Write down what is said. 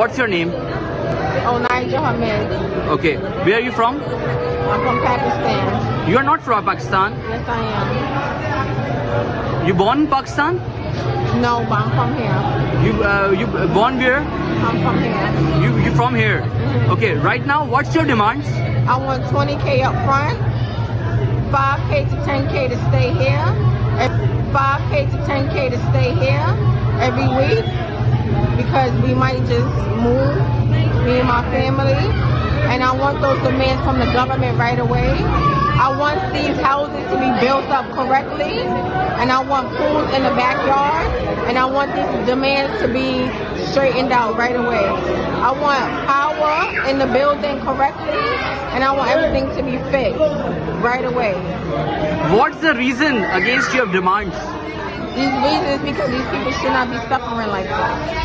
What's your name? Onijah Ahmed. Okay. Where are you from? I'm from Pakistan. You are not from Pakistan. Yes, I am. You born in Pakistan? No, but I'm from here. You born where? I'm from here. You from here? Okay. Right now, what's your demands? I want 20K up front, 5K to 10K to stay here, and 5K to 10K to stay here every week because we might just move, me and my family, and I want those demands from the government right away. I want these houses to be built up correctly, and I want pools in the backyard, and I want these demands to be straightened out right away. I want power in the building correctly, and I want everything to be fixed right away. What's the reason against your demands? These reasons because these people should not be suffering like this.